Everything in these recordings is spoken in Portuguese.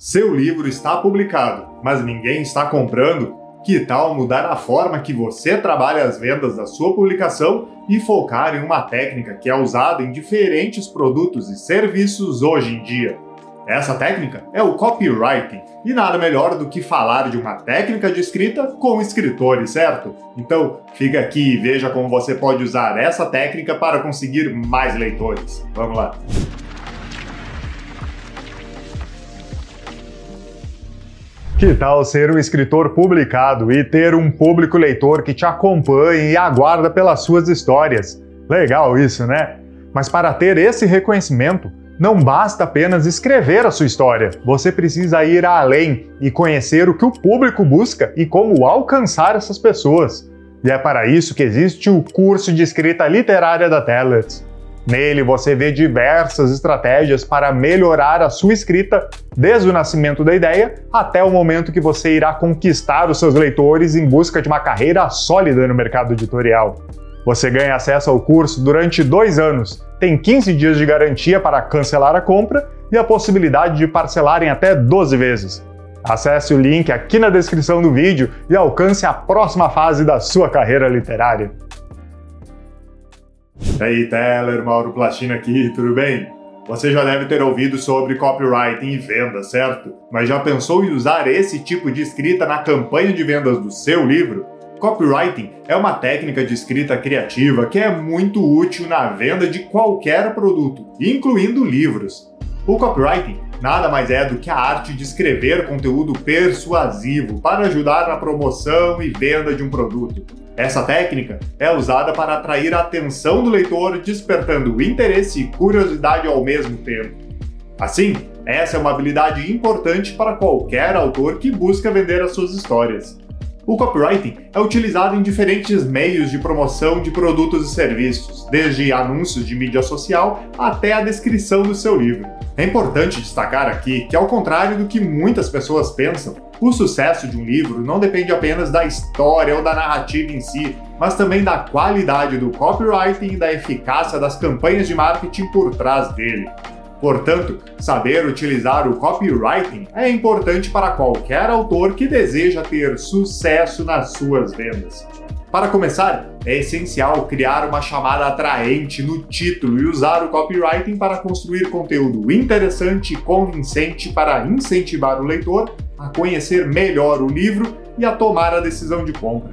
Seu livro está publicado, mas ninguém está comprando? Que tal mudar a forma que você trabalha as vendas da sua publicação e focar em uma técnica que é usada em diferentes produtos e serviços hoje em dia? Essa técnica é o copywriting, e nada melhor do que falar de uma técnica de escrita com escritores, certo? Então, fica aqui e veja como você pode usar essa técnica para conseguir mais leitores. Vamos lá! Que tal ser um escritor publicado e ter um público leitor que te acompanhe e aguarda pelas suas histórias? Legal isso, né? Mas para ter esse reconhecimento, não basta apenas escrever a sua história. Você precisa ir além e conhecer o que o público busca e como alcançar essas pessoas. E é para isso que existe o curso de escrita literária da Tellers. Nele você vê diversas estratégias para melhorar a sua escrita, desde o nascimento da ideia até o momento que você irá conquistar os seus leitores em busca de uma carreira sólida no mercado editorial. Você ganha acesso ao curso durante 2 anos, tem 15 dias de garantia para cancelar a compra e a possibilidade de parcelar em até 12 vezes. Acesse o link aqui na descrição do vídeo e alcance a próxima fase da sua carreira literária. E aí, Teller, Mauro Plastino aqui, tudo bem? Você já deve ter ouvido sobre copywriting e vendas, certo? Mas já pensou em usar esse tipo de escrita na campanha de vendas do seu livro? Copywriting é uma técnica de escrita criativa que é muito útil na venda de qualquer produto, incluindo livros. O copywriting nada mais é do que a arte de escrever conteúdo persuasivo para ajudar na promoção e venda de um produto. Essa técnica é usada para atrair a atenção do leitor, despertando interesse e curiosidade ao mesmo tempo. Assim, essa é uma habilidade importante para qualquer autor que busca vender as suas histórias. O copywriting é utilizado em diferentes meios de promoção de produtos e serviços, desde anúncios de mídia social até a descrição do seu livro. É importante destacar aqui que, ao contrário do que muitas pessoas pensam, o sucesso de um livro não depende apenas da história ou da narrativa em si, mas também da qualidade do copywriting e da eficácia das campanhas de marketing por trás dele. Portanto, saber utilizar o copywriting é importante para qualquer autor que deseja ter sucesso nas suas vendas. Para começar, é essencial criar uma chamada atraente no título e usar o copywriting para construir conteúdo interessante e convincente para incentivar o leitor a conhecer melhor o livro e a tomar a decisão de compra.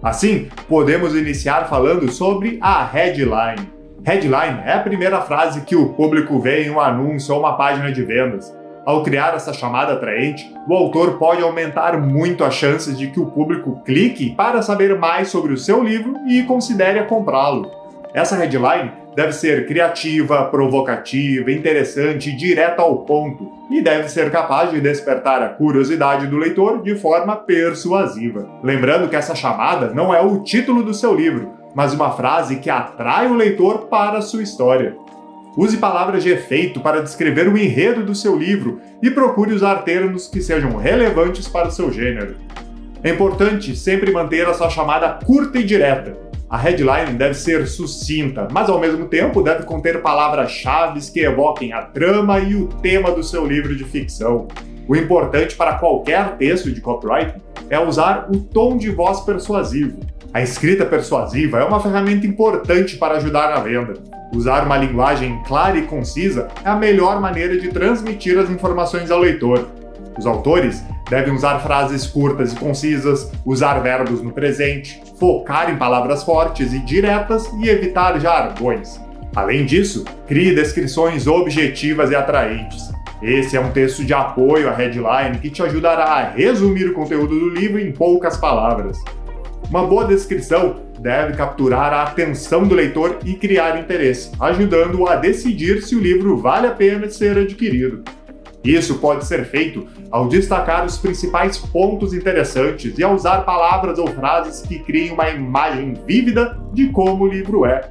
Assim, podemos iniciar falando sobre a headline. Headline é a primeira frase que o público vê em um anúncio ou uma página de vendas. Ao criar essa chamada atraente, o autor pode aumentar muito as chances de que o público clique para saber mais sobre o seu livro e considere comprá-lo. Essa headline deve ser criativa, provocativa, interessante e direta ao ponto, e deve ser capaz de despertar a curiosidade do leitor de forma persuasiva. Lembrando que essa chamada não é o título do seu livro, mas uma frase que atrai o leitor para a sua história. Use palavras de efeito para descrever o enredo do seu livro e procure usar termos que sejam relevantes para o seu gênero. É importante sempre manter a sua chamada curta e direta. A headline deve ser sucinta, mas ao mesmo tempo deve conter palavras-chave que evoquem a trama e o tema do seu livro de ficção. O importante para qualquer texto de copywriting é usar o tom de voz persuasivo. A escrita persuasiva é uma ferramenta importante para ajudar na venda. Usar uma linguagem clara e concisa é a melhor maneira de transmitir as informações ao leitor. Os autores devem usar frases curtas e concisas, usar verbos no presente, focar em palavras fortes e diretas e evitar jargões. Além disso, crie descrições objetivas e atraentes. Esse é um texto de apoio à headline que te ajudará a resumir o conteúdo do livro em poucas palavras. Uma boa descrição deve capturar a atenção do leitor e criar interesse, ajudando-o a decidir se o livro vale a pena ser adquirido. Isso pode ser feito ao destacar os principais pontos interessantes e ao usar palavras ou frases que criem uma imagem vívida de como o livro é.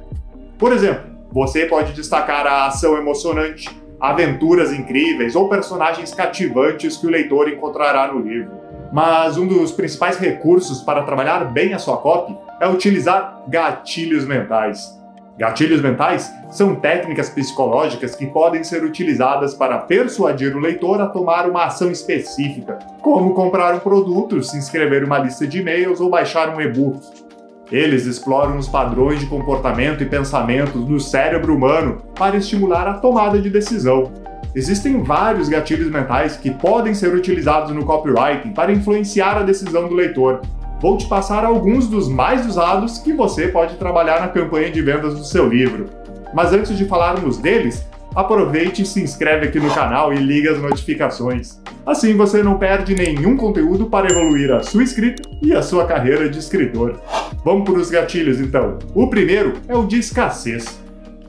Por exemplo, você pode destacar a ação emocionante, aventuras incríveis ou personagens cativantes que o leitor encontrará no livro. Mas um dos principais recursos para trabalhar bem a sua copy é utilizar gatilhos mentais. Gatilhos mentais são técnicas psicológicas que podem ser utilizadas para persuadir o leitor a tomar uma ação específica, como comprar um produto, se inscrever em uma lista de e-mails ou baixar um e-book. Eles exploram os padrões de comportamento e pensamentos do cérebro humano para estimular a tomada de decisão. Existem vários gatilhos mentais que podem ser utilizados no copywriting para influenciar a decisão do leitor. Vou te passar alguns dos mais usados que você pode trabalhar na campanha de vendas do seu livro. Mas antes de falarmos deles, aproveite e se inscreve aqui no canal e liga as notificações. Assim você não perde nenhum conteúdo para evoluir a sua escrita e a sua carreira de escritor. Vamos para os gatilhos então. O primeiro é o de escassez.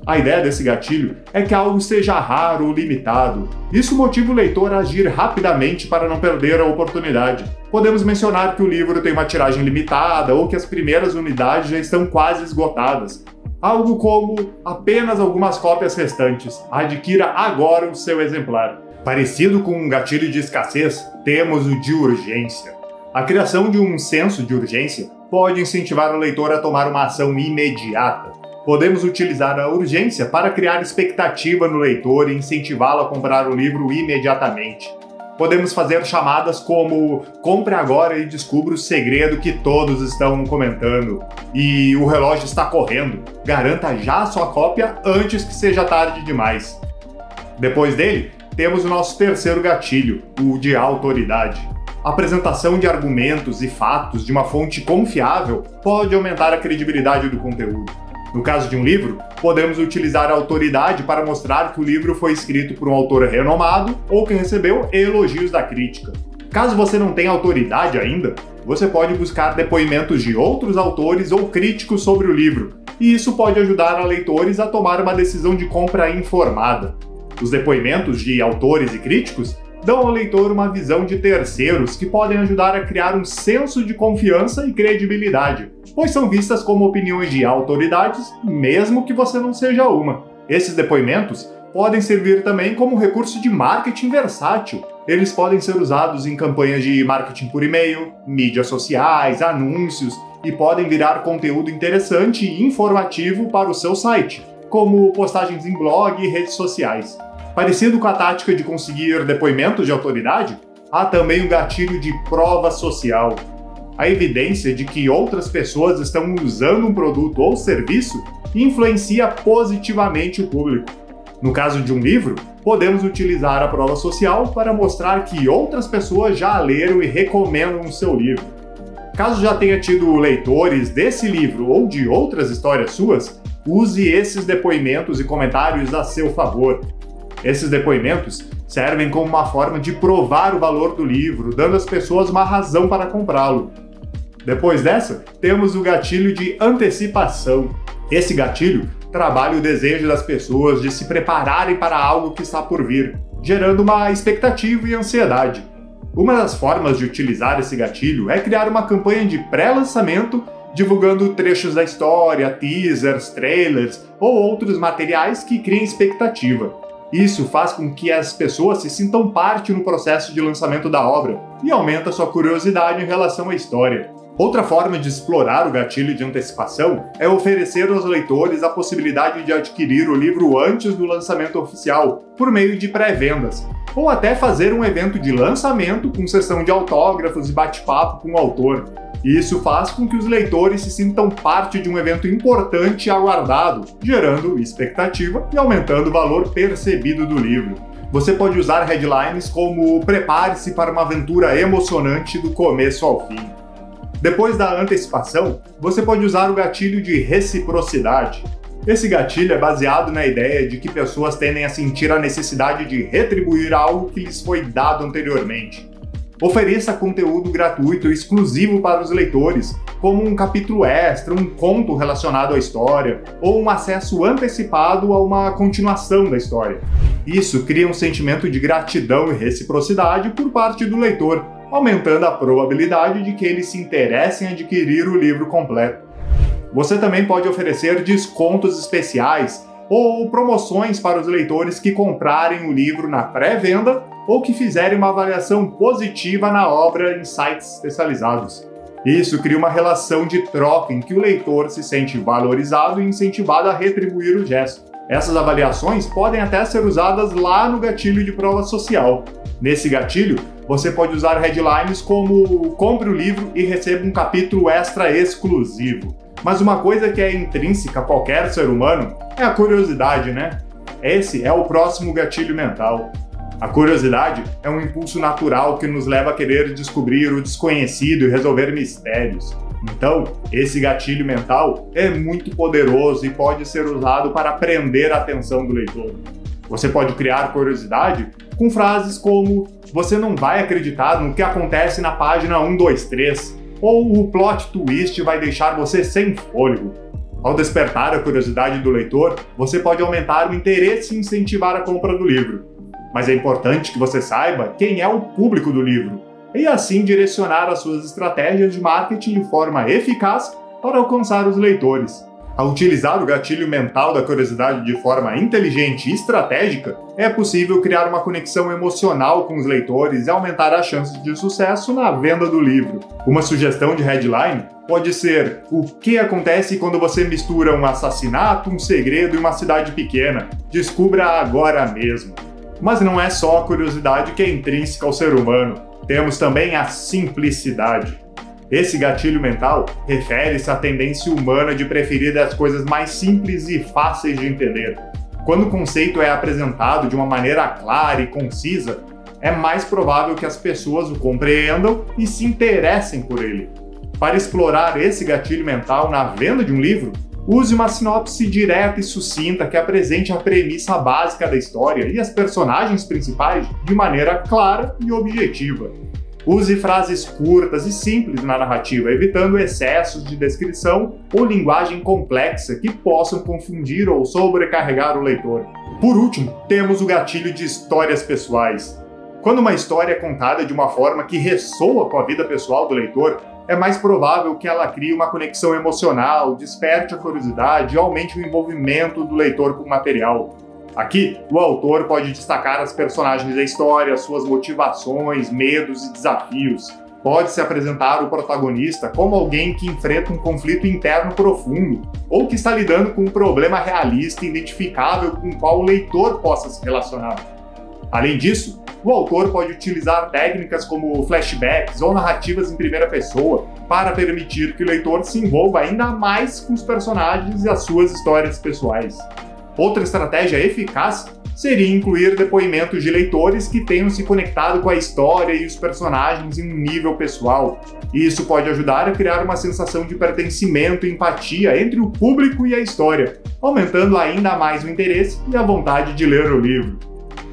A ideia desse gatilho é que algo seja raro ou limitado. Isso motiva o leitor a agir rapidamente para não perder a oportunidade. Podemos mencionar que o livro tem uma tiragem limitada ou que as primeiras unidades já estão quase esgotadas. Algo como apenas algumas cópias restantes. Adquira agora o seu exemplar. Parecido com um gatilho de escassez, temos o de urgência. A criação de um senso de urgência pode incentivar o leitor a tomar uma ação imediata. Podemos utilizar a urgência para criar expectativa no leitor e incentivá-lo a comprar o livro imediatamente. Podemos fazer chamadas como "compre agora e descubra o segredo que todos estão comentando", e "o relógio está correndo, garanta já a sua cópia antes que seja tarde demais". Depois dele, temos o nosso terceiro gatilho, o de autoridade. A apresentação de argumentos e fatos de uma fonte confiável pode aumentar a credibilidade do conteúdo. No caso de um livro, podemos utilizar a autoridade para mostrar que o livro foi escrito por um autor renomado ou que recebeu elogios da crítica. Caso você não tenha autoridade ainda, você pode buscar depoimentos de outros autores ou críticos sobre o livro, e isso pode ajudar a leitores a tomar uma decisão de compra informada. Os depoimentos de autores e críticos dão ao leitor uma visão de terceiros que podem ajudar a criar um senso de confiança e credibilidade, pois são vistas como opiniões de autoridades, mesmo que você não seja uma. Esses depoimentos podem servir também como recurso de marketing versátil. Eles podem ser usados em campanhas de marketing por e-mail, mídias sociais, anúncios e podem virar conteúdo interessante e informativo para o seu site, como postagens em blog e redes sociais. Parecido com a tática de conseguir depoimentos de autoridade, há também o gatilho de prova social. A evidência de que outras pessoas estão usando um produto ou serviço influencia positivamente o público. No caso de um livro, podemos utilizar a prova social para mostrar que outras pessoas já leram e recomendam o seu livro. Caso já tenha tido leitores desse livro ou de outras histórias suas, use esses depoimentos e comentários a seu favor. Esses depoimentos servem como uma forma de provar o valor do livro, dando às pessoas uma razão para comprá-lo. Depois dessa, temos o gatilho de antecipação. Esse gatilho trabalha o desejo das pessoas de se prepararem para algo que está por vir, gerando uma expectativa e ansiedade. Uma das formas de utilizar esse gatilho é criar uma campanha de pré-lançamento divulgando trechos da história, teasers, trailers ou outros materiais que criem expectativa. Isso faz com que as pessoas se sintam parte no processo de lançamento da obra e aumenta sua curiosidade em relação à história. Outra forma de explorar o gatilho de antecipação é oferecer aos leitores a possibilidade de adquirir o livro antes do lançamento oficial, por meio de pré-vendas, ou até fazer um evento de lançamento com sessão de autógrafos e bate-papo com o autor. Isso faz com que os leitores se sintam parte de um evento importante e aguardado, gerando expectativa e aumentando o valor percebido do livro. Você pode usar headlines como "prepare-se para uma aventura emocionante do começo ao fim". Depois da antecipação, você pode usar o gatilho de reciprocidade. Esse gatilho é baseado na ideia de que pessoas tendem a sentir a necessidade de retribuir algo que lhes foi dado anteriormente. Ofereça conteúdo gratuito exclusivo para os leitores, como um capítulo extra, um conto relacionado à história, ou um acesso antecipado a uma continuação da história. Isso cria um sentimento de gratidão e reciprocidade por parte do leitor, aumentando a probabilidade de que ele se interesse em adquirir o livro completo. Você também pode oferecer descontos especiais ou promoções para os leitores que comprarem o livro na pré-venda ou que fizerem uma avaliação positiva na obra em sites especializados. Isso cria uma relação de troca em que o leitor se sente valorizado e incentivado a retribuir o gesto. Essas avaliações podem até ser usadas lá no gatilho de prova social. Nesse gatilho, você pode usar headlines como "compre o livro e receba um capítulo extra exclusivo". Mas uma coisa que é intrínseca a qualquer ser humano é a curiosidade, né? Esse é o próximo gatilho mental. A curiosidade é um impulso natural que nos leva a querer descobrir o desconhecido e resolver mistérios. Então, esse gatilho mental é muito poderoso e pode ser usado para prender a atenção do leitor. Você pode criar curiosidade com frases como "você não vai acreditar no que acontece na página 123", ou "o plot twist vai deixar você sem fôlego". Ao despertar a curiosidade do leitor, você pode aumentar o interesse e incentivar a compra do livro. Mas é importante que você saiba quem é o público do livro, e assim direcionar as suas estratégias de marketing de forma eficaz para alcançar os leitores. Ao utilizar o gatilho mental da curiosidade de forma inteligente e estratégica, é possível criar uma conexão emocional com os leitores e aumentar as chances de sucesso na venda do livro. Uma sugestão de headline pode ser: "O que acontece quando você mistura um assassinato, um segredo e uma cidade pequena? Descubra agora mesmo". Mas não é só a curiosidade que é intrínseca ao ser humano, temos também a simplicidade. Esse gatilho mental refere-se à tendência humana de preferir as coisas mais simples e fáceis de entender. Quando o conceito é apresentado de uma maneira clara e concisa, é mais provável que as pessoas o compreendam e se interessem por ele. Para explorar esse gatilho mental na venda de um livro, use uma sinopse direta e sucinta que apresente a premissa básica da história e as personagens principais de maneira clara e objetiva. Use frases curtas e simples na narrativa, evitando excessos de descrição ou linguagem complexa que possam confundir ou sobrecarregar o leitor. Por último, temos o gatilho de histórias pessoais. Quando uma história é contada de uma forma que ressoa com a vida pessoal do leitor, é mais provável que ela crie uma conexão emocional, desperte a curiosidade e aumente o envolvimento do leitor com o material. Aqui, o autor pode destacar as personagens da história, suas motivações, medos e desafios. Pode-se apresentar o protagonista como alguém que enfrenta um conflito interno profundo, ou que está lidando com um problema realista e identificável com o qual o leitor possa se relacionar. Além disso, o autor pode utilizar técnicas como flashbacks ou narrativas em primeira pessoa para permitir que o leitor se envolva ainda mais com os personagens e as suas histórias pessoais. Outra estratégia eficaz seria incluir depoimentos de leitores que tenham se conectado com a história e os personagens em um nível pessoal. Isso pode ajudar a criar uma sensação de pertencimento e empatia entre o público e a história, aumentando ainda mais o interesse e a vontade de ler o livro.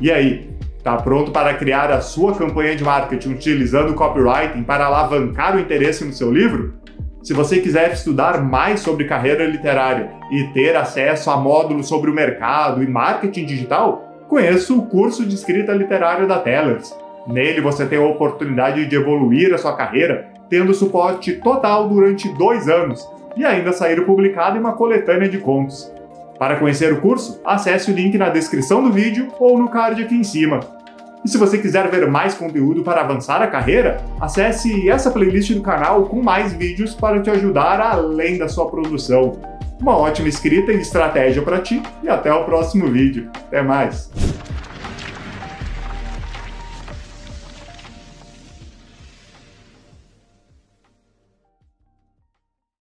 E aí, tá pronto para criar a sua campanha de marketing utilizando o copywriting para alavancar o interesse no seu livro? Se você quiser estudar mais sobre carreira literária e ter acesso a módulos sobre o mercado e marketing digital, conheça o curso de escrita literária da Tellers. Nele você tem a oportunidade de evoluir a sua carreira, tendo suporte total durante 2 anos e ainda sair publicado em uma coletânea de contos. Para conhecer o curso, acesse o link na descrição do vídeo ou no card aqui em cima. E se você quiser ver mais conteúdo para avançar a carreira, acesse essa playlist do canal com mais vídeos para te ajudar além da sua produção. Uma ótima escrita e estratégia para ti e até o próximo vídeo. Até mais!